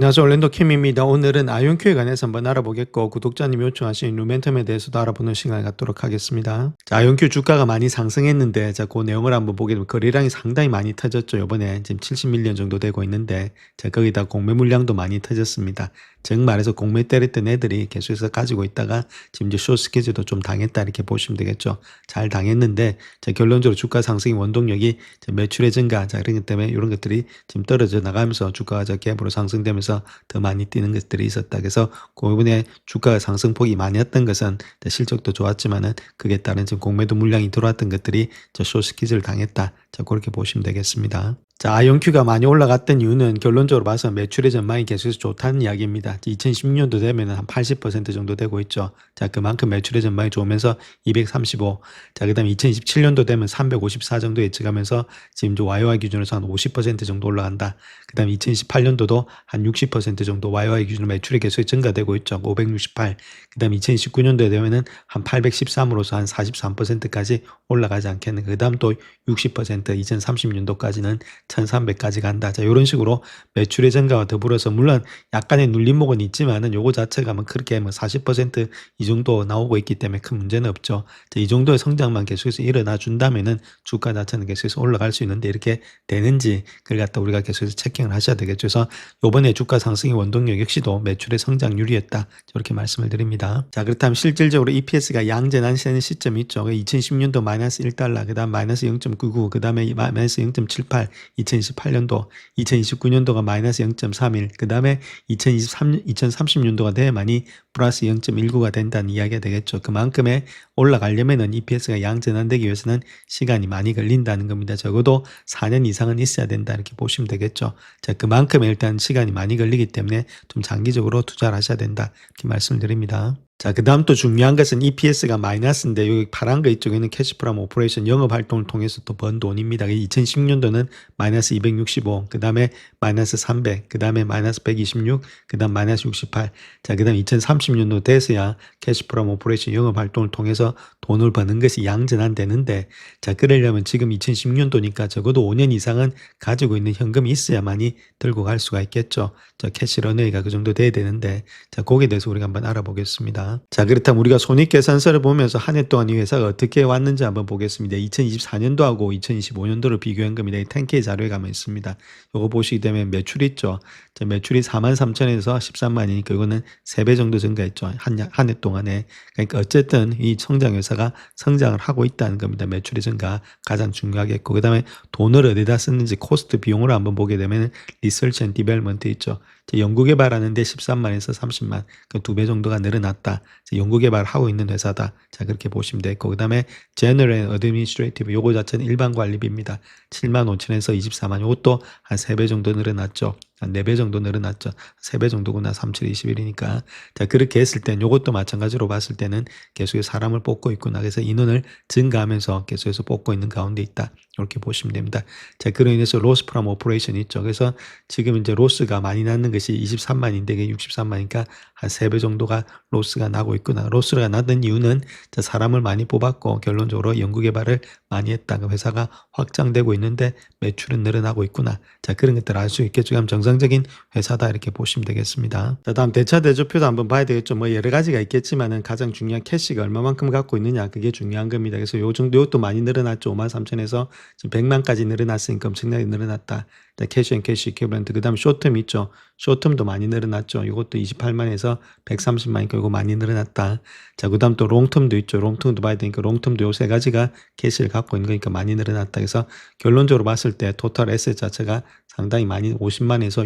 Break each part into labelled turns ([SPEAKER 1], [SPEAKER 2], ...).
[SPEAKER 1] 안녕하세요. 올랜도 캠입니다. 오늘은 아이온큐에 관해서 한번 알아보겠고 구독자님이 요청하신 루멘텀에 대해서도 알아보는 시간을 갖도록 하겠습니다. 자, 아이온큐 주가가 많이 상승했는데 자, 그 내용을 한번 보게 되면 거래량이 상당히 많이 터졌죠. 이번에 지금 70밀리언 정도 되고 있는데 자, 거기다 공매 물량도 많이 터졌습니다. 즉 말해서 공매 때렸던 애들이 계속해서 가지고 있다가 지금 이제 숏 스퀴즈도 좀 당했다 이렇게 보시면 되겠죠. 잘 당했는데 자, 결론적으로 주가 상승의 원동력이 매출의 증가 자, 이런 것 때문에 이런 것들이 지금 떨어져 나가면서 주가가 저 갭으로 상승되면서 더 많이 뛰는 것들이 있었다. 그래서 그부분에 주가 상승폭이 많이었던 것은 실적도 좋았지만은 그에 따른 지금 공매도 물량이 들어왔던 것들이 저 숏 스퀴즈를 당했다. 자, 그렇게 보시면 되겠습니다. 자, 아이온큐가 많이 올라갔던 이유는 결론적으로 봐서 매출의 전망이 계속해서 좋다는 이야기입니다. 2016년도 되면 한 80% 정도 되고 있죠. 자, 그만큼 매출의 전망이 좋으면서 235. 자, 그 다음에 2027년도 되면 354 정도 예측하면서 지금 YOY 기준으로 한 50% 정도 올라간다. 그 다음에 2028년도도 한 60% 정도 YOY 기준으로 매출이 계속 증가되고 있죠. 568. 그 다음에 2029년도에 되면은 한 813으로서 한 43%까지 올라가지 않겠는가. 그 다음 또 60% 2030년도까지는 1300까지 간다. 자, 이런 식으로 매출의 증가와 더불어서 물론 약간의 눌림목은 있지만은 요거 자체가 뭐 그렇게 뭐 40% 정도 나오고 있기 때문에 큰 문제는 없죠. 자, 이 정도의 성장만 계속해서 일어나 준다면은 주가 자체는 계속해서 올라갈 수 있는데 이렇게 되는지 그걸 갖다 우리가 계속해서 체킹을 하셔야 되겠죠. 그래서 요번에 주가 상승의 원동력 역시도 매출의 성장률이었다. 저렇게 말씀을 드립니다. 자, 그렇다면 실질적으로 EPS가 양전환되는 시점이 있죠. 2010년도 마이너스 1달러, 그 다음 마이너스 0.99, 그 다음에 마이너스 0.78, 2028년도, 2029년도가 마이너스 0.31, 그 다음에 2030년도가 돼야만이 플러스 0.19가 된다는 이야기가 되겠죠. 그만큼의 올라가려면은 EPS가 양전환되기 위해서는 시간이 많이 걸린다는 겁니다. 적어도 4년 이상은 있어야 된다 이렇게 보시면 되겠죠. 자, 그만큼 일단 시간이 많이 걸리기 때문에 좀 장기적으로 투자를 하셔야 된다 이렇게 말씀드립니다. 자, 그 다음 또 중요한 것은 EPS가 마이너스인데 여기 파란 거 이쪽에는 캐시 프롬 오퍼레이션 영업 활동을 통해서 또 번 돈입니다. 2010년도는 마이너스 265, 그 다음에 마이너스 300, 그 다음에 마이너스 126, 그 다음 마이너스 68. 자, 그 다음 2030년도 돼서야 캐시 프롬 오퍼레이션 영업 활동을 통해서 돈을 버는 것이 양전환되는데 자, 그러려면 지금 2010년도니까 적어도 5년 이상은 가지고 있는 현금이 있어야만이 들고 갈 수가 있겠죠. 저 캐시 런웨이가 그 정도 돼야 되는데 자, 거기에 대해서 우리가 한번 알아보겠습니다. 자, 그렇다면 우리가 손익계산서를 보면서 한 해 동안 이 회사가 어떻게 왔는지 한번 보겠습니다. 2024년도하고 2025년도를 비교한 겁니다. 이 10K 자료에 가면 있습니다. 요거 보시게 되면 매출이 있죠. 자, 매출이 43,000에서 13만이니까 이거는 3배 정도 증가했죠. 한 해 동안에. 그러니까 어쨌든 이 성장 회사가 성장을 하고 있다는 겁니다. 매출의 증가 가장 중요하겠고 그 다음에 돈을 어디다 쓰는지 코스트 비용으로 한번 보게 되면 리서치 앤 디벨opment 있죠. 연구개발하는데 13만에서 30만, 그 2배 정도가 늘어났다. 연구개발하고 있는 회사다. 자, 그렇게 보시면 되고 그 다음에 General and Administrative 요거 자체는 일반 관리비입니다. 7만 5천에서 24만 요것도 한 3배 정도 늘어났죠. 한 4배 정도 늘어났죠. 3배 정도구나. 37, 21이니까. 자, 그렇게 했을 땐 요것도 마찬가지로 봤을 때는 계속해서 사람을 뽑고 있구나. 그래서 인원을 증가하면서 계속해서 뽑고 있는 가운데 있다. 이렇게 보시면 됩니다. 자, 그로 인해서 로스 프롬 오퍼레이션이 있죠. 그래서 지금 이제 로스가 많이 나는 것이 23만인데 이게 63만이니까 한 3배 정도가 로스가 나고 있구나. 로스가 나던 이유는 자, 사람을 많이 뽑았고 결론적으로 연구개발을 많이 했다. 그 회사가 확장되고 있는데 매출은 늘어나고 있구나. 자, 그런 것들 알 수 있겠죠. 그럼 정상적인 회사다 이렇게 보시면 되겠습니다. 자, 다음 대차 대조표도 한번 봐야 되겠죠. 뭐 여러 가지가 있겠지만은 가장 중요한 캐시가 얼마만큼 갖고 있느냐 그게 중요한 겁니다. 그래서 요 정도 이것도 많이 늘어났죠. 53,000에서 지금 100만까지 늘어났으니까 엄청나게 늘어났다. 캐시 앤 캐시 이퀴벌런트 그 다음 쇼텀 있죠. 쇼텀도 많이 늘어났죠. 이것도 28만에서 130만이니까 이거 많이 늘어났다. 자, 그 다음 또 롱텀도 있죠. 롱텀도 봐야 되니까 롱텀도 요 세 가지가 캐시를 갖고 있는 거니까 많이 늘어났다. 그래서 결론적으로 봤을 때 토탈 에셋 자체가 상당히 많이 50만에서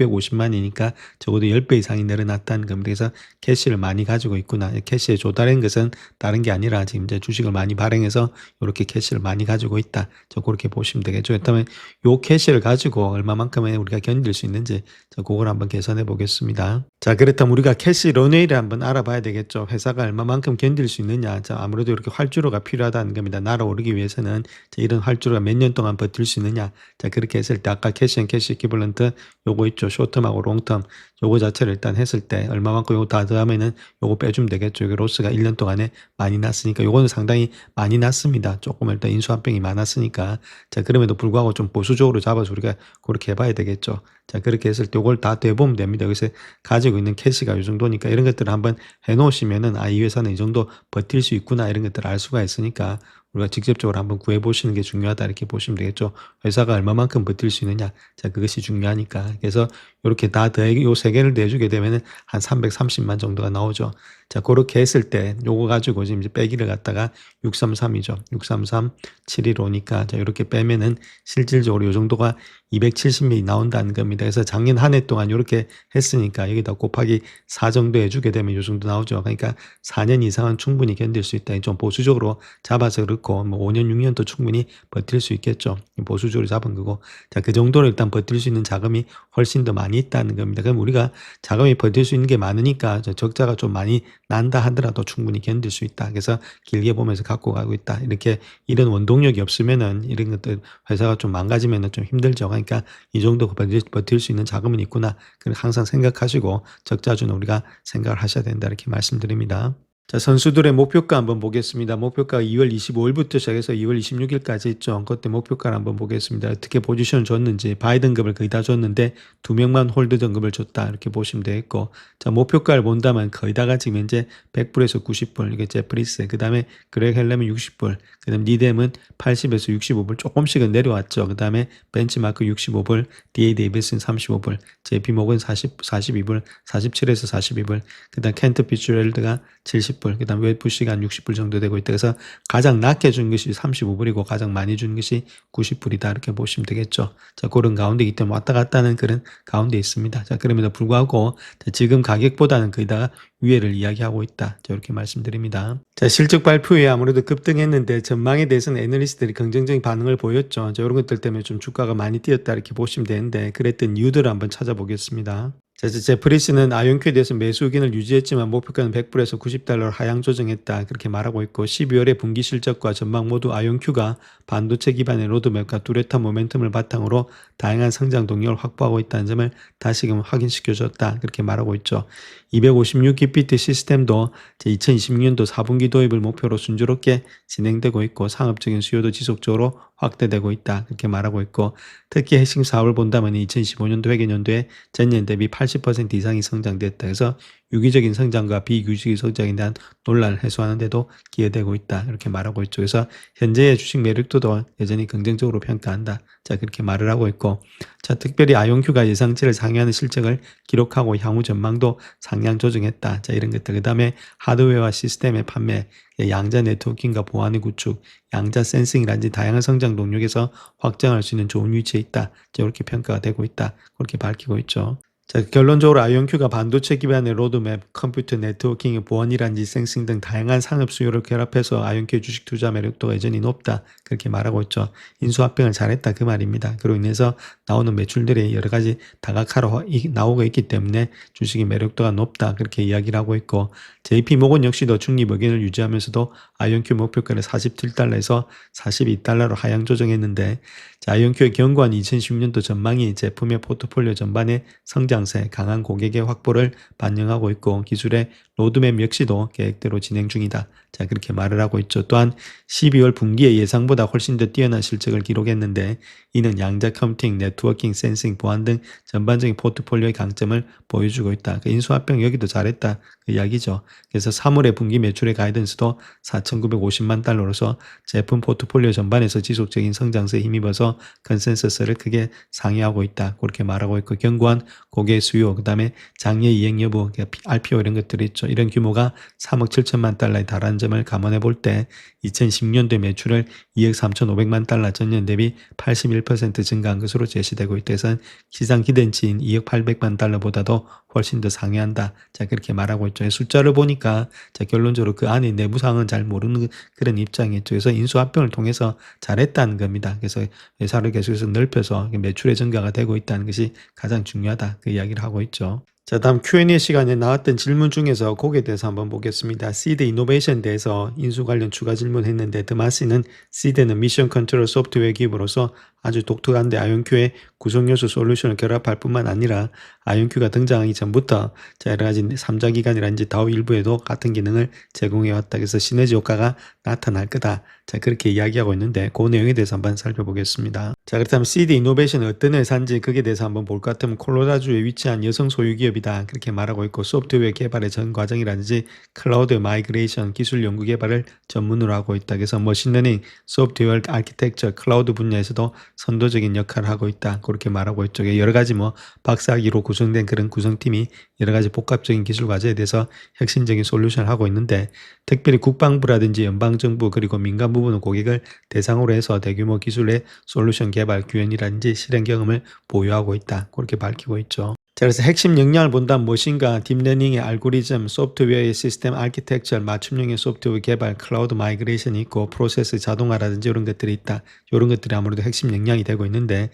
[SPEAKER 1] 650만이니까 적어도 10배 이상이 늘어났다는 겁니다. 그래서 캐시를 많이 가지고 있구나. 캐시에 조달한 것은 다른 게 아니라 지금 이제 주식을 많이 발행해서 이렇게 캐시를 많이 가지고 있다. 저 그렇게 보시면 되겠죠. 그렇다면 요 캐시를 가지고 얼마만큼의 우리가 견딜 수 있는지 자, 그걸 한번 계산해 보겠습니다. 자, 그렇다면 우리가 캐시 런웨이를 한번 알아봐야 되겠죠. 회사가 얼마만큼 견딜 수 있느냐. 자, 아무래도 이렇게 활주로가 필요하다는 겁니다. 날아오르기 위해서는 자, 이런 활주로가 몇 년 동안 버틸 수 있느냐. 자, 그렇게 했을 때 아까 캐시 앤 캐시 이퀴벌런트 요거 있죠. 쇼텀하고 롱텀 요거 자체를 일단 했을 때 얼마만큼 요거 다 더하면은 요거 빼주면 되겠죠. 이게 로스가 1년 동안에 많이 났으니까 요거는 상당히 많이 났습니다. 조금 일단 인수합병이 많았으니까. 자, 그럼에도 불구하고 좀 보수적으로 잡아서 우리가 그렇게 해봐야 되겠죠. 자, 그렇게 했을 때 요걸 다 대보면 됩니다. 여기서 가지고 있는 캐시가 요 정도니까 이런 것들을 한번 해 놓으시면은 이 회사는 이 정도 버틸 수 있구나 이런 것들을 알 수가 있으니까 우리가 직접적으로 한번 구해 보시는 게 중요하다 이렇게 보시면 되겠죠. 회사가 얼마만큼 버틸 수 있느냐. 자, 그것이 중요하니까. 그래서 요렇게 다 더해 요 세 개를 내주게 되면은 한 330만 정도가 나오죠. 자, 고렇게 했을 때 요거 가지고 지금 이제 빼기를 갖다가 633이죠. 633, 715니까 자, 요렇게 빼면은 실질적으로 요 정도가 270명이 나온다는 겁니다. 그래서 작년 한 해 동안 요렇게 했으니까 여기다 곱하기 4 정도 해주게 되면 요 정도 나오죠. 그러니까 4년 이상은 충분히 견딜 수 있다. 좀 보수적으로 잡아서 그렇고 뭐 5년, 6년도 충분히 버틸 수 있겠죠. 보수적으로 잡은 거고. 자, 그 정도로 일단 버틸 수 있는 자금이 훨씬 더 많이 있다는 겁니다. 그럼 우리가 자금이 버틸 수 있는 게 많으니까 적자가 좀 많이 난다 하더라도 충분히 견딜 수 있다. 그래서 길게 보면서 갖고 가고 있다. 이렇게 이런 원동력이 없으면은 이런 것들 회사가 좀 망가지면은 좀 힘들죠. 그러니까 이 정도 버틸 수 있는 자금은 있구나. 그걸 항상 생각하시고 적자주는 우리가 생각을 하셔야 된다. 이렇게 말씀드립니다. 자, 선수들의 목표가 한번 보겠습니다. 목표가 2월 25일부터 시작해서 2월 26일까지 있죠. 그때 목표가를 한번 보겠습니다. 어떻게 포지션을 줬는지 바이 등급을 거의 다 줬는데 2명만 홀드 등급을 줬다. 이렇게 보시면 되겠고, 자, 목표가를 본다면 거의 다가 지금 현재 100불에서 90불, 이게 제프리스, 그 다음에 그렉 헬렘은 60불, 그 다음 리뎀은 80에서 65불 조금씩은 내려왔죠. 그 다음에 벤치마크 65불, DA 데이비스는 35불, JP 모건 42불, 47에서 42불, 그 다음 켄트 피츠젤드가 70불, 그 다음 웨부시가 한 60불 정도 되고 있다. 그래서 가장 낮게 준 것이 35불이고 가장 많이 준 것이 90불이다. 이렇게 보시면 되겠죠. 자, 그런 가운데이기 때문에 왔다 갔다 하는 그런 가운데 있습니다. 자, 그럼에도 불구하고 지금 가격보다는 거의 다 위에를 이야기하고 있다. 자, 이렇게 말씀드립니다. 자, 실적 발표에 아무래도 급등했는데 전망에 대해서는 애널리스트들이 긍정적인 반응을 보였죠. 자, 이런 것들 때문에 좀 주가가 많이 뛰었다 이렇게 보시면 되는데 그랬던 이유들을 한번 찾아보겠습니다. 자, 제프리스는 아이온큐에 대해서 매수 의견을 유지했지만 목표가는 100불에서 90달러로 하향 조정했다. 그렇게 말하고 있고 12월에 분기 실적과 전망 모두 아이온큐가 반도체 기반의 로드맵과 뚜렷한 모멘텀을 바탕으로 다양한 성장 동력을 확보하고 있다는 점을 다시금 확인시켜줬다. 그렇게 말하고 있죠. 256기비트 시스템도 2026년도 4분기 도입을 목표로 순조롭게 진행되고 있고 상업적인 수요도 지속적으로 확대되고 있다. 그렇게 말하고 있고 특히 핵심 사업을 본다면 2015년도 회계연도에 전년 대비 80% 이상이 성장됐다. 그래서 유기적인 성장과 비유기적인 성장에 대한 논란을 해소하는 데도 기여되고 있다. 이렇게 말하고 있죠. 그래서 현재의 주식 매력도도 여전히 긍정적으로 평가한다. 자, 그렇게 말을 하고 있고 자, 특별히 아이온큐가 예상치를 상회하는 실적을 기록하고 향후 전망도 상향 조정했다. 자, 이런 것들. 그 다음에 하드웨어와 시스템의 판매, 양자 네트워킹과 보안의 구축, 양자 센싱이라든지 다양한 성장 동력에서 확장할 수 있는 좋은 위치에 있다. 자, 이렇게 평가가 되고 있다. 그렇게 밝히고 있죠. 자, 결론적으로 아이온큐가 반도체 기반의 로드맵, 컴퓨터 네트워킹의 보안이란지 센싱 등 다양한 산업 수요를 결합해서 아이온큐 주식 투자 매력도가 여전히 높다. 그렇게 말하고 있죠. 인수합병을 잘했다 그 말입니다. 그로 인해서 나오는 매출들이 여러 가지 다각화로 나오고 있기 때문에 주식의 매력도가 높다. 그렇게 이야기를 하고 있고 JP 모건 역시도 중립 의견을 유지하면서도 아이온큐 목표가를 47달러에서 42달러로 하향 조정했는데 자, 아이온큐의 견고한 2016년도 전망이 제품의 포트폴리오 전반의 성장세, 강한 고객의 확보를 반영하고 있고 기술의 로드맵 역시도 계획대로 진행 중이다. 자, 그렇게 말을 하고 있죠. 또한 12월 분기에 예상보다 훨씬 더 뛰어난 실적을 기록했는데 이는 양자 컴퓨팅, 네트워킹, 센싱, 보안 등 전반적인 포트폴리오의 강점을 보여주고 있다. 그 인수합병 여기도 잘했다. 그 이야기죠. 그래서 3월의 분기 매출의 가이던스도 4,950만 달러로서 제품 포트폴리오 전반에서 지속적인 성장세에 힘입어서 컨센서스를 크게 상회하고 있다. 그렇게 말하고 있고 견고한 고객 수요, 그 다음에 장래 이행 여부, RPO 이런 것들이 있죠. 이런 규모가 3억 7천만 달러에 달하는 점을 감안해 볼 때 2010년도에 매출을 2억 3,500만 달러 전년 대비 81% 증가한 것으로 제시되고 있다. 해서 시장 기대치인 2억 800만 달러보다도 훨씬 더 상회한다. 자, 그렇게 말하고 있죠. 숫자를 보니까 자, 결론적으로 그 안에 내부 상황은 잘 모르는 그런 입장이죠. 그래서 인수합병을 통해서 잘했다는 겁니다. 그래서 회사를 계속해서 넓혀서 매출의 증가가 되고 있다는 것이 가장 중요하다. 그 이야기를 하고 있죠. 자, 다음 Q&A 시간에 나왔던 질문 중에서 곡에 대해서 한번 보겠습니다. 시드 이노베이션 대해서 인수 관련 추가 질문했는데 드마시는 시드는 미션 컨트롤 소프트웨어 기업으로서 아주 독특한데 아이온큐의 구성요소 솔루션을 결합할 뿐만 아니라 아이온큐가 등장하기 전부터 여러 가지 3자 기관이라든지 다우 일부에도 같은 기능을 제공해 왔다. 그래서 시너지 효과가 나타날 거다. 그렇게 이야기하고 있는데 그 내용에 대해서 한번 살펴보겠습니다. 그렇다면 CD 이노베이션은 어떤 회사인지 거기에 대해서 한번 볼 것 같으면 콜로라도주에 위치한 여성 소유 기업이다. 그렇게 말하고 있고 소프트웨어 개발의 전 과정이라든지 클라우드 마이그레이션 기술 연구 개발을 전문으로 하고 있다. 그래서 머신러닝, 소프트웨어 아키텍처, 클라우드 분야에서도 선도적인 역할을 하고 있다. 그렇게 말하고 있죠. 여러 가지 박사학위로 구성된 그런 구성팀이 여러 가지 복합적인 기술 과제에 대해서 혁신적인 솔루션을 하고 있는데 특별히 국방부라든지 연방정부 그리고 민간 부분의 고객을 대상으로 해서 대규모 기술의 솔루션 개발, 구현이라든지 실행 경험을 보유하고 있다. 그렇게 밝히고 있죠. 그래서 핵심 역량을 본다면 무엇인가 딥러닝의 알고리즘, 소프트웨어의 시스템 아키텍처, 맞춤형의 소프트웨어 개발, 클라우드 마이그레이션이 있고 프로세스 자동화라든지 이런 것들이 있다. 이런 것들이 아무래도 핵심 역량이 되고 있는데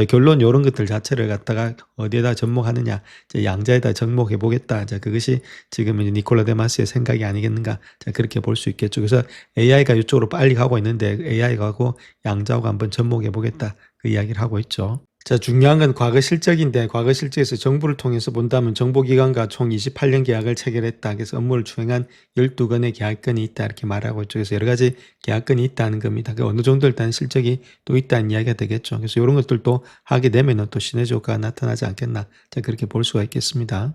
[SPEAKER 1] 결론 이런 것들 자체를 갖다가 어디에다 접목하느냐, 양자에다 접목해 보겠다. 그것이 지금 니콜라 데마스의 생각이 아니겠는가. 그렇게 볼 수 있겠죠. 그래서 AI가 이쪽으로 빨리 가고 있는데 AI가 하고 양자하고 한번 접목해 보겠다. 그 이야기를 하고 있죠. 중요한 건 과거 실적인데 과거 실적에서 정부를 통해서 본다면 정보기관과 총 28년 계약을 체결했다. 그래서 업무를 추행한 12건의 계약건이 있다. 이렇게 말하고 있죠. 그래서 여러 가지 계약건이 있다는 겁니다. 어느 정도 일단 실적이 또 있다는 이야기가 되겠죠. 그래서 이런 것들도 하게 되면 또 시너지 효과가 나타나지 않겠나. 그렇게 볼 수가 있겠습니다.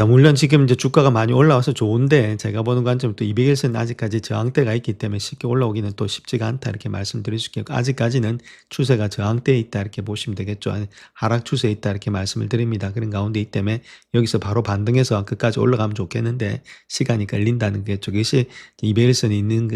[SPEAKER 1] 물론 지금 주가가 많이 올라와서 좋은데 제가 보는 관점은 또 200일선은 아직까지 저항대가 있기 때문에 쉽게 올라오기는 또 쉽지가 않다 이렇게 말씀드릴 수 있겠고 아직까지는 추세가 저항대에 있다 이렇게 보시면 되겠죠. 하락 추세에 있다 이렇게 말씀을 드립니다. 그런 가운데 있기 때문에 여기서 바로 반등해서 끝까지 올라가면 좋겠는데 시간이 걸린다는 거겠죠. 그것이 200일선이 있는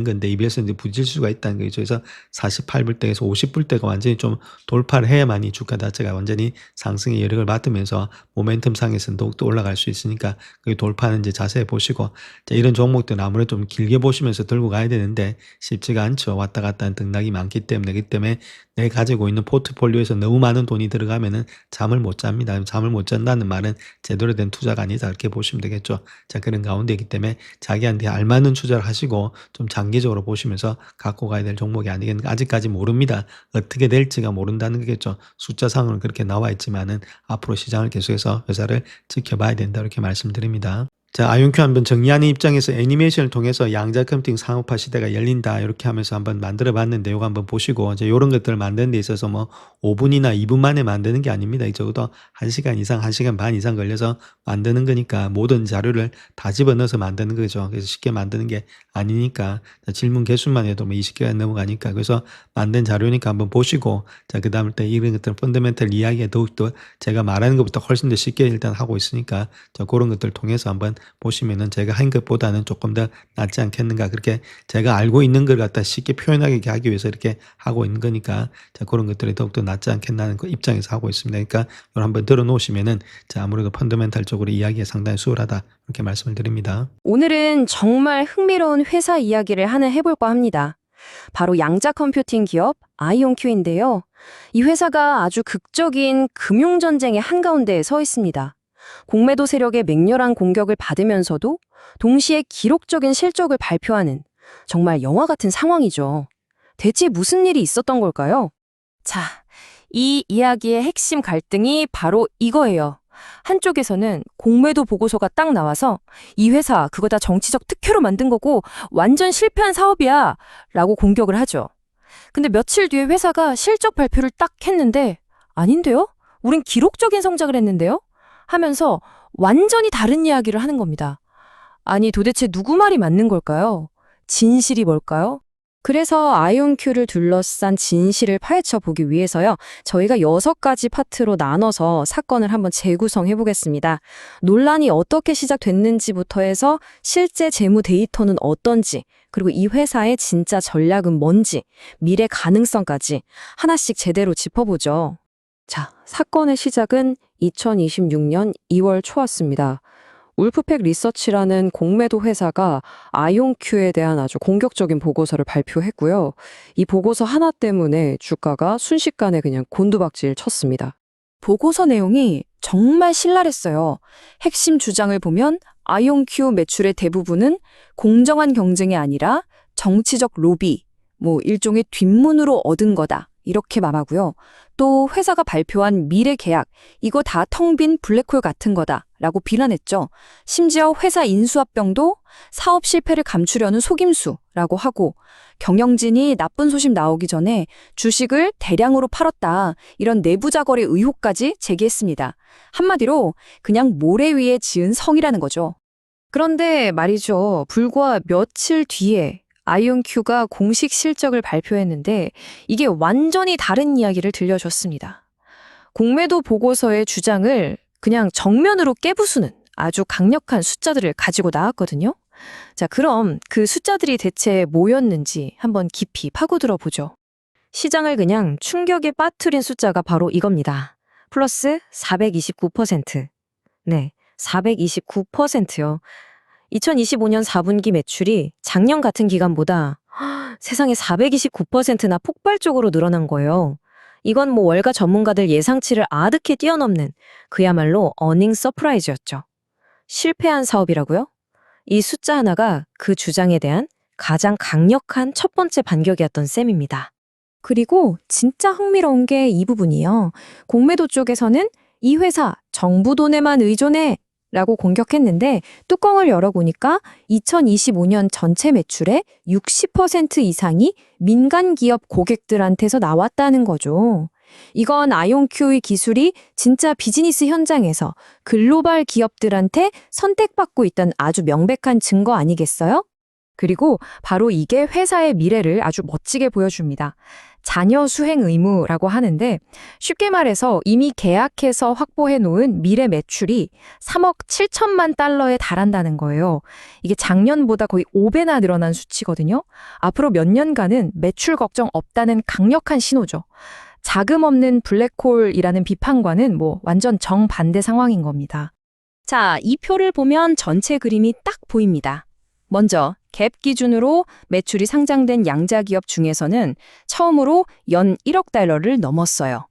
[SPEAKER 1] 건데 200일선이 부질수가 있다는 거죠. 그래서 48불대에서 50불대가 완전히 좀 돌파를 해야만이 주가 자체가 완전히 상승의 여력을 받으면서 모멘텀 상에서는 더욱더 올라갈 수 있으니까 그 돌파는 자세히 보시고 이런 종목들은 아무래도 좀 길게 보시면서 들고 가야 되는데 쉽지가 않죠. 왔다 갔다 하는 등락이 많기 때문에 그렇기 때문에 내가 가지고 있는 포트폴리오에서 너무 많은 돈이 들어가면은 잠을 못 잡니다. 잠을 못 잔다는 말은 제대로 된 투자가 아니다 이렇게 보시면 되겠죠. 그런 가운데이기 때문에 자기한테 알맞는 투자를 하시고 좀 장기적으로 보시면서 갖고 가야 될 종목이 아니겠는가. 아직까지 모릅니다. 어떻게 될지가 모른다는 거겠죠. 숫자상으로는 그렇게 나와 있지만은 앞으로 시장을 계속해서 회사를 지켜봐야 된다 이렇게 말씀드립니다. 아이온큐 한번 정리하는 입장에서 애니메이션을 통해서 양자 컴퓨팅 상업화 시대가 열린다 이렇게 하면서 한번 만들어 봤는데 이거 한번 보시고 이런 것들을 만드는 데 있어서 5분이나 2분 만에 만드는 게 아닙니다. 적어도 1시간 이상, 1시간 반 이상 걸려서 만드는 거니까 모든 자료를 다 집어넣어서 만드는 거죠. 그래서 쉽게 만드는 게 아니니까 질문 개수만 해도 20개가 넘어가니까 그래서 만든 자료니까 한번 보시고 그 다음에 또 이런 것들 펀더멘털 이야기가 더욱더 제가 말하는 것보다 훨씬 더 쉽게 일단 하고 있으니까 그런 것들을 통해서 한번 보시면은 제가 한 것보다는 조금 더 낫지 않겠는가. 그렇게 제가 알고 있는 걸 갖다 쉽게 표현하게 하기 위해서 이렇게 하고 있는 거니까 그런 것들이 더욱더 낫지 않겠나는 그 입장에서 하고 있습니다. 그러니까 이걸 한번 들어놓으시면은 아무래도 펀더멘탈적으로 이야기가 상당히 수월하다 이렇게 말씀을 드립니다.
[SPEAKER 2] 오늘은 정말 흥미로운 회사 이야기를 하나 해볼까 합니다. 바로 양자 컴퓨팅 기업 아이온큐인데요. 이 회사가 아주 극적인 금융전쟁의 한가운데에 서 있습니다. 공매도 세력의 맹렬한 공격을 받으면서도 동시에 기록적인 실적을 발표하는 정말 영화 같은 상황이죠. 대체 무슨 일이 있었던 걸까요? 자, 이 이야기의 핵심 갈등이 바로 이거예요. 한쪽에서는 공매도 보고서가 딱 나와서 이 회사 그거 다 정치적 특혜로 만든 거고 완전 실패한 사업이야 라고 공격을 하죠. 근데 며칠 뒤에 회사가 실적 발표를 딱 했는데 아닌데요? 우린 기록적인 성장을 했는데요? 하면서 완전히 다른 이야기를 하는 겁니다. 아니 도대체 누구 말이 맞는 걸까요? 진실이 뭘까요? 그래서 아이온큐를 둘러싼 진실을 파헤쳐 보기 위해서요. 저희가 6가지 파트로 나눠서 사건을 한번 재구성해 보겠습니다. 논란이 어떻게 시작됐는지부터 해서 실제 재무 데이터는 어떤지, 그리고 이 회사의 진짜 전략은 뭔지, 미래 가능성까지 하나씩 제대로 짚어보죠. 자, 사건의 시작은 2026년 2월 초였습니다. 울프팩 리서치라는 공매도 회사가 아이온큐에 대한 아주 공격적인 보고서를 발표했고요. 이 보고서 하나 때문에 주가가 순식간에 그냥 곤두박질 쳤습니다. 보고서 내용이 정말 신랄했어요. 핵심 주장을 보면 아이온큐 매출의 대부분은 공정한 경쟁이 아니라 정치적 로비, 일종의 뒷문으로 얻은 거다. 이렇게 말하고요. 또 회사가 발표한 미래 계약, 이거 다 텅 빈 블랙홀 같은 거다 라고 비난했죠. 심지어 회사 인수합병도 사업 실패를 감추려는 속임수라고 하고 경영진이 나쁜 소식 나오기 전에 주식을 대량으로 팔았다 이런 내부자 거래 의혹까지 제기했습니다. 한마디로 그냥 모래 위에 지은 성이라는 거죠. 그런데 말이죠. 불과 며칠 뒤에 아이온큐가 공식 실적을 발표했는데 이게 완전히 다른 이야기를 들려줬습니다. 공매도 보고서의 주장을 그냥 정면으로 깨부수는 아주 강력한 숫자들을 가지고 나왔거든요. 자, 그럼 그 숫자들이 대체 뭐였는지 한번 깊이 파고들어 보죠. 시장을 그냥 충격에 빠뜨린 숫자가 바로 이겁니다. 플러스 429%. 네, 429%요. 2025년 4분기 매출이 작년 같은 기간보다 세상에 429%나 폭발적으로 늘어난 거예요. 이건 뭐 월가 전문가들 예상치를 아득히 뛰어넘는 그야말로 어닝 서프라이즈였죠. 실패한 사업이라고요? 이 숫자 하나가 그 주장에 대한 가장 강력한 첫 번째 반격이었던 셈입니다. 그리고 진짜 흥미로운 게 이 부분이에요. 공매도 쪽에서는 이 회사 정부 돈에만 의존해 라고 공격했는데 뚜껑을 열어보니까 2025년 전체 매출의 60% 이상이 민간 기업 고객들한테서 나왔다는 거죠. 이건 아이온큐의 기술이 진짜 비즈니스 현장에서 글로벌 기업들한테 선택받고 있던 아주 명백한 증거 아니겠어요? 그리고 바로 이게 회사의 미래를 아주 멋지게 보여줍니다. 자녀 수행 의무라고 하는데 쉽게 말해서 이미 계약해서 확보해 놓은 미래 매출이 3억 7천만 달러에 달한다는 거예요. 이게 작년보다 거의 5배나 늘어난 수치거든요. 앞으로 몇 년간은 매출 걱정 없다는 강력한 신호죠. 자금 없는 블랙홀이라는 비판과는 뭐 완전 정반대 상황인 겁니다. 자, 이 표를 보면 전체 그림이 딱 보입니다. 먼저 갭 기준으로 매출이 상장된 양자 기업 중에서는 처음으로 연 1억 달러를 넘었어요.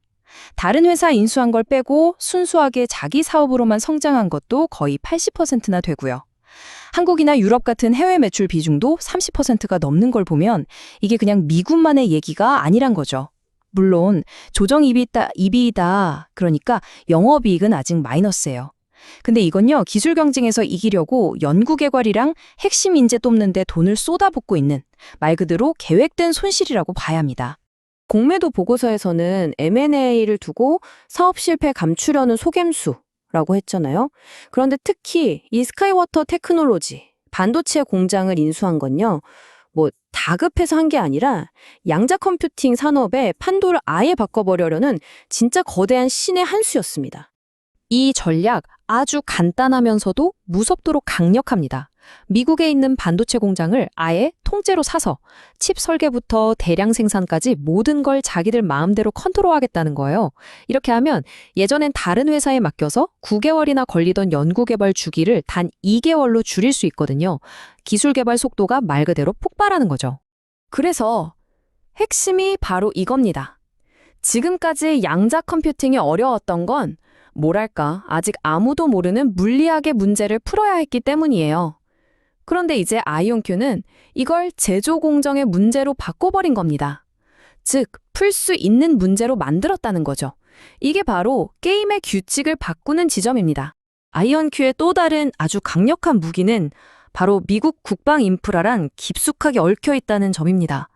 [SPEAKER 2] 다른 회사 인수한 걸 빼고 순수하게 자기 사업으로만 성장한 것도 거의 80%나 되고요. 한국이나 유럽 같은 해외 매출 비중도 30%가 넘는 걸 보면 이게 그냥 미국만의 얘기가 아니란 거죠. 물론 조정 이비이다. 그러니까 영업이익은 아직 마이너스예요. 근데 이건요, 기술 경쟁에서 이기려고 연구개발이랑 핵심 인재 뽑는 데 돈을 쏟아붓고 있는 말 그대로 계획된 손실이라고 봐야 합니다. 공매도 보고서에서는 M&A를 두고 사업 실패 감추려는 속임수라고 했잖아요. 그런데 특히 이 스카이워터 테크놀로지, 반도체 공장을 인수한 건요, 뭐 다급해서 한 게 아니라 양자 컴퓨팅 산업의 판도를 아예 바꿔버려려는 진짜 거대한 신의 한 수였습니다. 이 전략 아주 간단하면서도 무섭도록 강력합니다. 미국에 있는 반도체 공장을 아예 통째로 사서 칩 설계부터 대량 생산까지 모든 걸 자기들 마음대로 컨트롤하겠다는 거예요. 이렇게 하면 예전엔 다른 회사에 맡겨서 9개월이나 걸리던 연구개발 주기를 단 2개월로 줄일 수 있거든요. 기술 개발 속도가 말 그대로 폭발하는 거죠. 그래서 핵심이 바로 이겁니다. 지금까지 양자 컴퓨팅이 어려웠던 건 뭐랄까, 아직 아무도 모르는 물리학의 문제를 풀어야 했기 때문이에요. 그런데 이제 아이온큐는 이걸 제조 공정의 문제로 바꿔버린 겁니다. 즉, 풀 수 있는 문제로 만들었다는 거죠. 이게 바로 게임의 규칙을 바꾸는 지점입니다. 아이온큐의 또 다른 아주 강력한 무기는 바로 미국 국방 인프라랑 깊숙하게 얽혀 있다는 점입니다.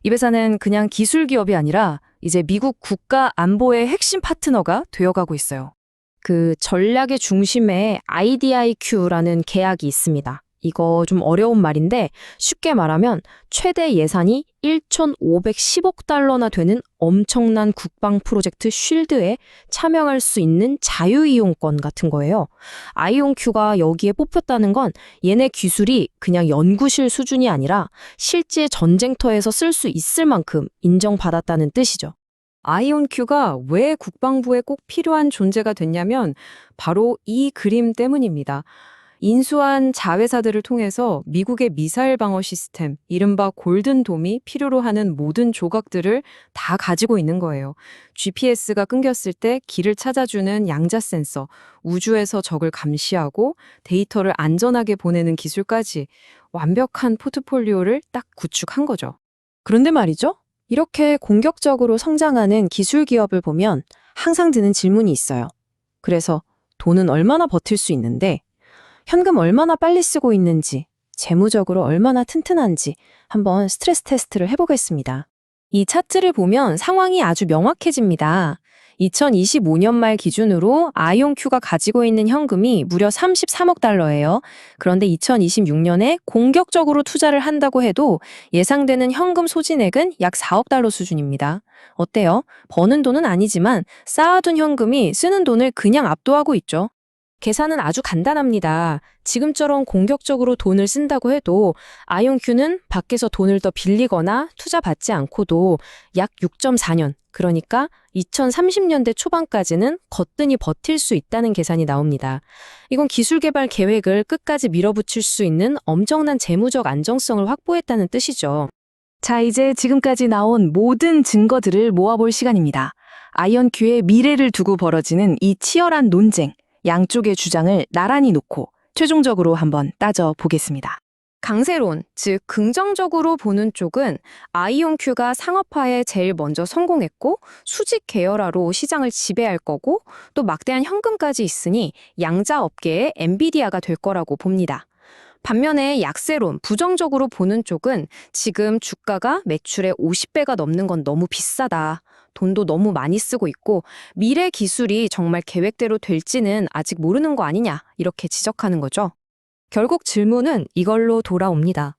[SPEAKER 2] 이 회사는 그냥 기술 기업이 아니라 이제 미국 국가 안보의 핵심 파트너가 되어가고 있어요. 그 전략의 중심에 IDIQ라는 계약이 있습니다. 이거 좀 어려운 말인데 쉽게 말하면 최대 예산이 1,510억 달러나 되는 엄청난 국방 프로젝트 쉴드에 참여할 수 있는 자유이용권 같은 거예요. 아이온큐가 여기에 뽑혔다는 건 얘네 기술이 그냥 연구실 수준이 아니라 실제 전쟁터에서 쓸 수 있을 만큼 인정받았다는 뜻이죠. 아이온큐가 왜 국방부에 꼭 필요한 존재가 됐냐면 바로 이 그림 때문입니다. 인수한 자회사들을 통해서 미국의 미사일 방어 시스템, 이른바 골든돔이 필요로 하는 모든 조각들을 다 가지고 있는 거예요. GPS가 끊겼을 때 길을 찾아주는 양자 센서, 우주에서 적을 감시하고 데이터를 안전하게 보내는 기술까지 완벽한 포트폴리오를 딱 구축한 거죠. 그런데 말이죠. 이렇게 공격적으로 성장하는 기술 기업을 보면 항상 드는 질문이 있어요. 그래서 돈은 얼마나 버틸 수 있는데, 현금 얼마나 빨리 쓰고 있는지, 재무적으로 얼마나 튼튼한지 한번 스트레스 테스트를 해보겠습니다. 이 차트를 보면 상황이 아주 명확해집니다. 2025년 말 기준으로 아이온큐가 가지고 있는 현금이 무려 33억 달러예요. 그런데 2026년에 공격적으로 투자를 한다고 해도 예상되는 현금 소진액은 약 4억 달러 수준입니다. 어때요? 버는 돈은 아니지만 쌓아둔 현금이 쓰는 돈을 그냥 압도하고 있죠. 계산은 아주 간단합니다. 지금처럼 공격적으로 돈을 쓴다고 해도 아이온큐는 밖에서 돈을 더 빌리거나 투자받지 않고도 약 6.4년, 그러니까 2030년대 초반까지는 거뜬히 버틸 수 있다는 계산이 나옵니다. 이건 기술 개발 계획을 끝까지 밀어붙일 수 있는 엄청난 재무적 안정성을 확보했다는 뜻이죠. 자, 이제 지금까지 나온 모든 증거들을 모아볼 시간입니다. 아이온큐의 미래를 두고 벌어지는 이 치열한 논쟁, 양쪽의 주장을 나란히 놓고 최종적으로 한번 따져보겠습니다. 강세론, 즉 긍정적으로 보는 쪽은 아이온큐가 상업화에 제일 먼저 성공했고 수직 계열화로 시장을 지배할 거고 또 막대한 현금까지 있으니 양자 업계의 엔비디아가 될 거라고 봅니다. 반면에 약세론, 부정적으로 보는 쪽은 지금 주가가 매출의 50배가 넘는 건 너무 비싸다. 돈도 너무 많이 쓰고 있고 미래 기술이 정말 계획대로 될지는 아직 모르는 거 아니냐 이렇게 지적하는 거죠. 결국 질문은 이걸로 돌아옵니다.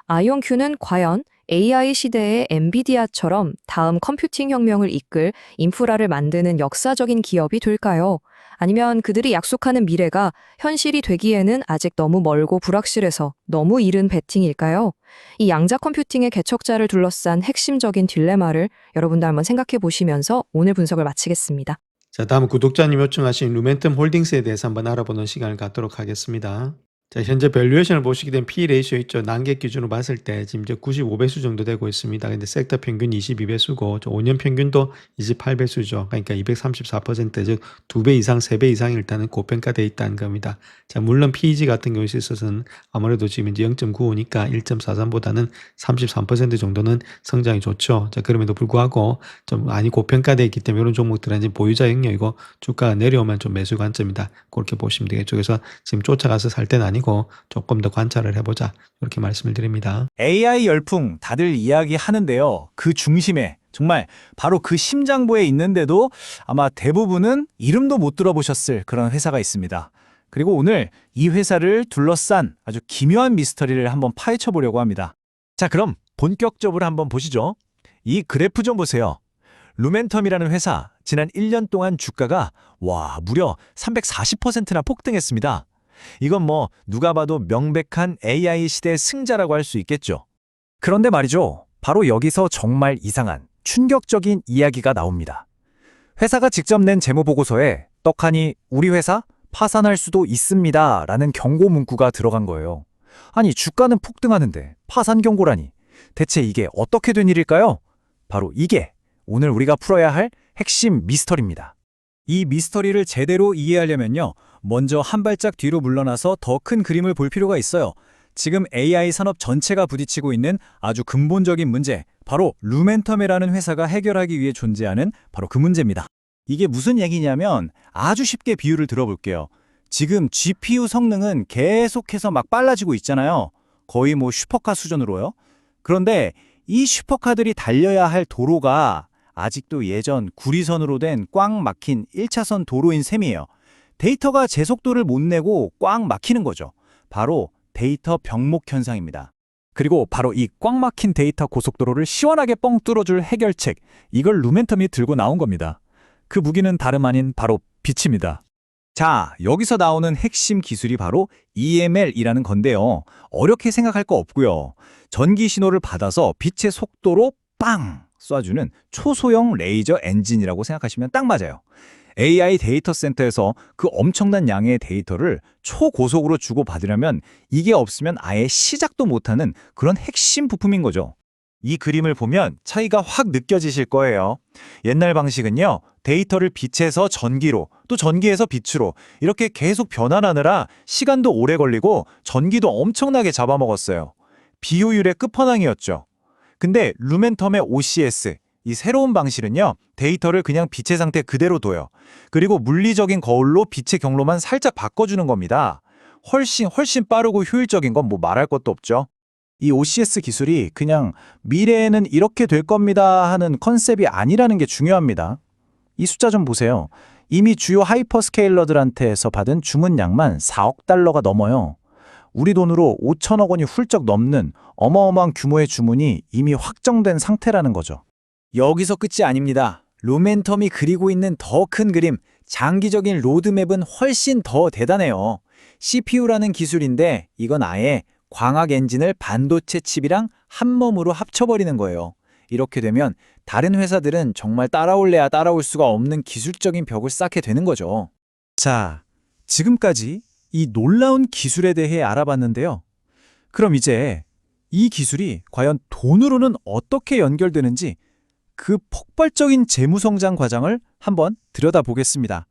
[SPEAKER 2] 아이온큐는 과연 AI 시대의 엔비디아처럼 다음 컴퓨팅 혁명을 이끌 인프라를 만드는 역사적인 기업이 될까요? 아니면 그들이 약속하는 미래가 현실이 되기에는 아직 너무 멀고 불확실해서 너무 이른 베팅일까요? 이 양자 컴퓨팅의 개척자를 둘러싼 핵심적인 딜레마를 여러분도 한번 생각해 보시면서 오늘 분석을 마치겠습니다.
[SPEAKER 1] 자, 다음은 구독자님 요청하신 루멘텀 홀딩스에 대해서 한번 알아보는 시간을 갖도록 하겠습니다. 자, 현재 밸류에이션을 보시게 된 P 레이쇼 있죠. 난객 기준으로 봤을 때 지금 이제 95배수 정도 되고 있습니다. 근데 섹터 평균 22배수고 5년 평균도 28배수죠. 그러니까 234%, 즉 2배 이상, 3배 이상이 일단은 고평가되어 있다는 겁니다. 자, 물론 PEG 같은 경우에 있어서는 아무래도 지금 이제 0.95니까 1.43보다는 33% 정도는 성장이 좋죠. 자, 그럼에도 불구하고 좀 많이 고평가되어 있기 때문에 이런 종목들은 이제 보유자 영역이고 주가가 내려오면 좀 매수 관점이다. 그렇게 보시면 되겠죠. 그래서 지금 쫓아가서 살 때는 아니고 조금 더 관찰을 해보자 이렇게 말씀을 드립니다.
[SPEAKER 3] AI 열풍 다들 이야기하는데요. 그 중심에 정말 바로 그 심장부에 있는데도 아마 대부분은 이름도 못 들어보셨을 그런 회사가 있습니다. 그리고 오늘 이 회사를 둘러싼 아주 기묘한 미스터리를 한번 파헤쳐 보려고 합니다. 자, 그럼 본격적으로 한번 보시죠. 이 그래프 좀 보세요. 루멘텀이라는 회사 지난 1년 동안 주가가 무려 340%나 폭등했습니다. 이건 뭐 누가 봐도 명백한 AI 시대의 승자라고 할 수 있겠죠. 그런데 말이죠. 바로 여기서 정말 이상한 충격적인 이야기가 나옵니다. 회사가 직접 낸 재무보고서에 떡하니 우리 회사 파산할 수도 있습니다 라는 경고 문구가 들어간 거예요. 아니 주가는 폭등하는데 파산 경고라니. 대체 이게 어떻게 된 일일까요? 바로 이게 오늘 우리가 풀어야 할 핵심 미스터리입니다. 이 미스터리를 제대로 이해하려면요. 먼저 한 발짝 뒤로 물러나서 더 큰 그림을 볼 필요가 있어요. 지금 AI 산업 전체가 부딪히고 있는 아주 근본적인 문제, 바로 루멘텀이라는 회사가 해결하기 위해 존재하는 바로 그 문제입니다. 이게 무슨 얘기냐면 아주 쉽게 비유를 들어볼게요. 지금 GPU 성능은 계속해서 막 빨라지고 있잖아요. 거의 뭐 슈퍼카 수준으로요. 그런데 이 슈퍼카들이 달려야 할 도로가 아직도 예전 구리선으로 된 꽉 막힌 1차선 도로인 셈이에요. 데이터가 제 속도를 못 내고 꽉 막히는 거죠. 바로 데이터 병목 현상입니다. 그리고 바로 이 꽉 막힌 데이터 고속도로를 시원하게 뻥 뚫어줄 해결책, 이걸 루멘텀이 들고 나온 겁니다. 그 무기는 다름 아닌 바로 빛입니다. 자, 여기서 나오는 핵심 기술이 바로 EML이라는 건데요. 어렵게 생각할 거 없고요. 전기 신호를 받아서 빛의 속도로 빵 쏴주는 초소형 레이저 엔진이라고 생각하시면 딱 맞아요. AI 데이터 센터에서 그 엄청난 양의 데이터를 초고속으로 주고받으려면 이게 없으면 아예 시작도 못하는 그런 핵심 부품인 거죠. 이 그림을 보면 차이가 확 느껴지실 거예요. 옛날 방식은요, 데이터를 빛에서 전기로, 또 전기에서 빛으로 이렇게 계속 변환하느라 시간도 오래 걸리고 전기도 엄청나게 잡아먹었어요. 비효율의 끝판왕이었죠. 근데 루멘텀의 OCS, 이 새로운 방식은요, 데이터를 그냥 빛의 상태 그대로 둬요. 그리고 물리적인 거울로 빛의 경로만 살짝 바꿔주는 겁니다. 훨씬 빠르고 효율적인 건 뭐 말할 것도 없죠. 이 OCS 기술이 그냥 미래에는 이렇게 될 겁니다 하는 컨셉이 아니라는 게 중요합니다. 이 숫자 좀 보세요. 이미 주요 하이퍼스케일러들한테서 받은 주문량만 4억 달러가 넘어요. 우리 돈으로 5천억 원이 훌쩍 넘는 어마어마한 규모의 주문이 이미 확정된 상태라는 거죠. 여기서 끝이 아닙니다. 루멘텀이 그리고 있는 더 큰 그림, 장기적인 로드맵은 훨씬 더 대단해요. CPU라는 기술인데 이건 아예 광학 엔진을 반도체 칩이랑 한 몸으로 합쳐버리는 거예요. 이렇게 되면 다른 회사들은 정말 따라올래야 따라올 수가 없는 기술적인 벽을 쌓게 되는 거죠. 자, 지금까지 이 놀라운 기술에 대해 알아봤는데요. 그럼 이제 이 기술이 과연 돈으로는 어떻게 연결되는지 그 폭발적인 재무성장 과정을 한번 들여다보겠습니다.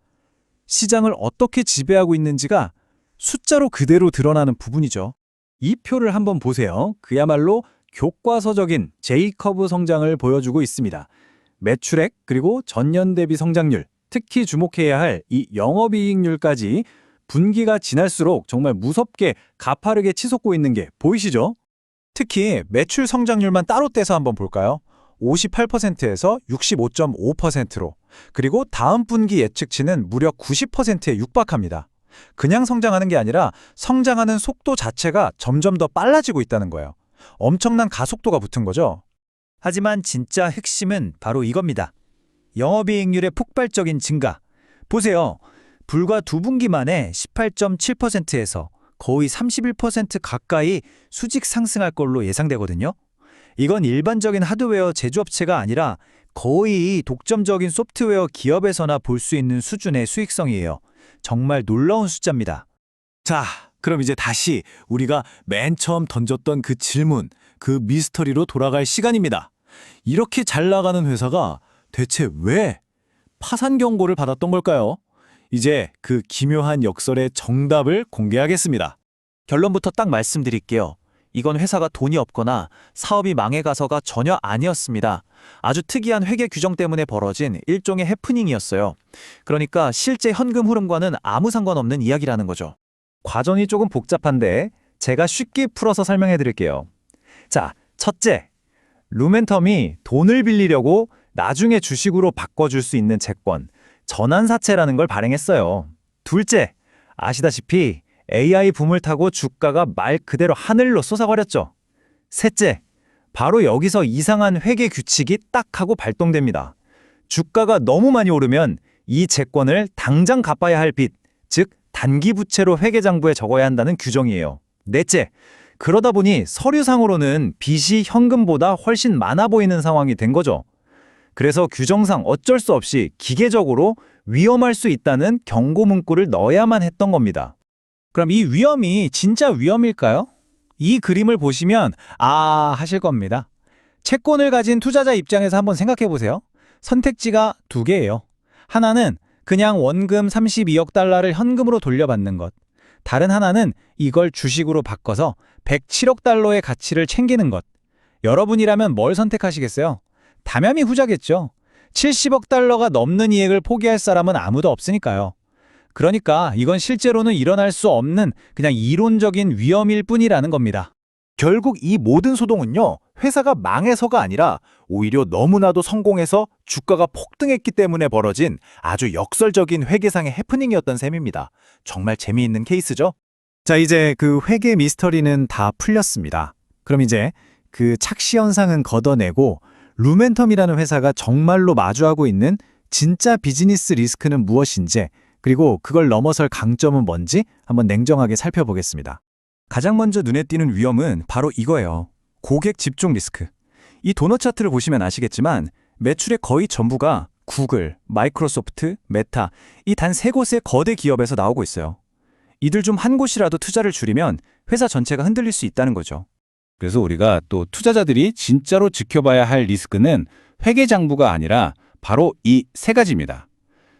[SPEAKER 3] 시장을 어떻게 지배하고 있는지가 숫자로 그대로 드러나는 부분이죠. 이 표를 한번 보세요. 그야말로 교과서적인 J커브 성장을 보여주고 있습니다. 매출액 그리고 전년 대비 성장률, 특히 주목해야 할 이 영업이익률까지 분기가 지날수록 정말 무섭게 가파르게 치솟고 있는 게 보이시죠? 특히 매출 성장률만 따로 떼서 한번 볼까요? 58%에서 65.5%로, 그리고 다음 분기 예측치는 무려 90%에 육박합니다. 그냥 성장하는 게 아니라 성장하는 속도 자체가 점점 더 빨라지고 있다는 거예요. 엄청난 가속도가 붙은 거죠. 하지만 진짜 핵심은 바로 이겁니다. 영업이익률의 폭발적인 증가. 보세요. 불과 2분기 만에 18.7%에서 거의 31% 가까이 수직 상승할 걸로 예상되거든요. 이건 일반적인 하드웨어 제조업체가 아니라 거의 독점적인 소프트웨어 기업에서나 볼 수 있는 수준의 수익성이에요. 정말 놀라운 숫자입니다. 자, 그럼 이제 다시 우리가 맨 처음 던졌던 그 질문, 그 미스터리로 돌아갈 시간입니다. 이렇게 잘 나가는 회사가 대체 왜 파산 경고를 받았던 걸까요? 이제 그 기묘한 역설의 정답을 공개하겠습니다. 결론부터 딱 말씀드릴게요. 이건 회사가 돈이 없거나 사업이 망해가서가 전혀 아니었습니다. 아주 특이한 회계 규정 때문에 벌어진 일종의 해프닝이었어요. 그러니까 실제 현금 흐름과는 아무 상관없는 이야기라는 거죠. 과정이 조금 복잡한데 제가 쉽게 풀어서 설명해 드릴게요. 자, 첫째, 루멘텀이 돈을 빌리려고 나중에 주식으로 바꿔줄 수 있는 채권, 전환사채라는 걸 발행했어요. 둘째, 아시다시피 AI 붐을 타고 주가가 말 그대로 하늘로 솟아버렸죠. 셋째, 바로 여기서 이상한 회계 규칙이 딱 하고 발동됩니다. 주가가 너무 많이 오르면 이 채권을 당장 갚아야 할 빚, 즉 단기 부채로 회계장부에 적어야 한다는 규정이에요. 넷째, 그러다 보니 서류상으로는 빚이 현금보다 훨씬 많아 보이는 상황이 된 거죠. 그래서 규정상 어쩔 수 없이 기계적으로 위험할 수 있다는 경고 문구를 넣어야만 했던 겁니다. 그럼 이 위험이 진짜 위험일까요? 이 그림을 보시면 하실 겁니다. 채권을 가진 투자자 입장에서 한번 생각해 보세요. 선택지가 두 개예요. 하나는 그냥 원금 32억 달러를 현금으로 돌려받는 것. 다른 하나는 이걸 주식으로 바꿔서 107억 달러의 가치를 챙기는 것. 여러분이라면 뭘 선택하시겠어요? 담ям이 후자겠죠. 70억 달러가 넘는 이익을 포기할 사람은 아무도 없으니까요. 그러니까 이건 실제로는 일어날 수 없는 그냥 이론적인 위험일 뿐이라는 겁니다. 결국 이 모든 소동은요, 회사가 망해서가 아니라 오히려 너무나도 성공해서 주가가 폭등했기 때문에 벌어진 아주 역설적인 회계상의 해프닝이었던 셈입니다. 정말 재미있는 케이스죠? 자, 이제 그 회계 미스터리는 다 풀렸습니다. 그럼 이제 그 착시 현상은 걷어내고 루멘텀이라는 회사가 정말로 마주하고 있는 진짜 비즈니스 리스크는 무엇인지, 그리고 그걸 넘어설 강점은 뭔지 한번 냉정하게 살펴보겠습니다. 가장 먼저 눈에 띄는 위험은 바로 이거예요. 고객 집중 리스크. 이 도넛 차트를 보시면 아시겠지만 매출의 거의 전부가 구글, 마이크로소프트, 메타, 이 단 세 곳의 거대 기업에서 나오고 있어요. 이들 중 한 곳이라도 투자를 줄이면 회사 전체가 흔들릴 수 있다는 거죠.
[SPEAKER 4] 그래서 우리가 또 투자자들이 진짜로 지켜봐야 할 리스크는 회계장부가 아니라 바로 이 세 가지입니다.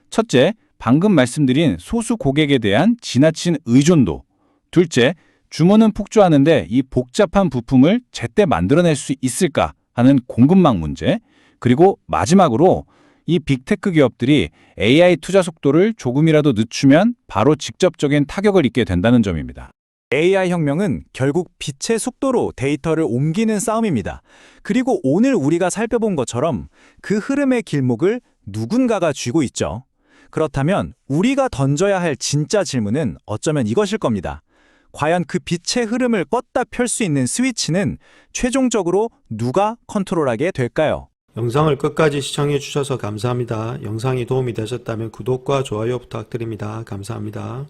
[SPEAKER 4] 첫째, 방금 말씀드린 소수 고객에 대한 지나친 의존도. 둘째, 주문은 폭주하는데 이 복잡한 부품을 제때 만들어낼 수 있을까 하는 공급망 문제, 그리고 마지막으로 이 빅테크 기업들이 AI 투자 속도를 조금이라도 늦추면 바로 직접적인 타격을 입게 된다는 점입니다.
[SPEAKER 3] AI 혁명은 결국 빛의 속도로 데이터를 옮기는 싸움입니다. 그리고 오늘 우리가 살펴본 것처럼 그 흐름의 길목을 누군가가 쥐고 있죠. 그렇다면 우리가 던져야 할 진짜 질문은 어쩌면 이것일 겁니다. 과연 그 빛의 흐름을 껐다 펼 수 있는 스위치는 최종적으로 누가 컨트롤하게 될까요?
[SPEAKER 1] 영상을 끝까지 시청해 주셔서 감사합니다. 영상이 도움이 되셨다면 구독과 좋아요 부탁드립니다. 감사합니다.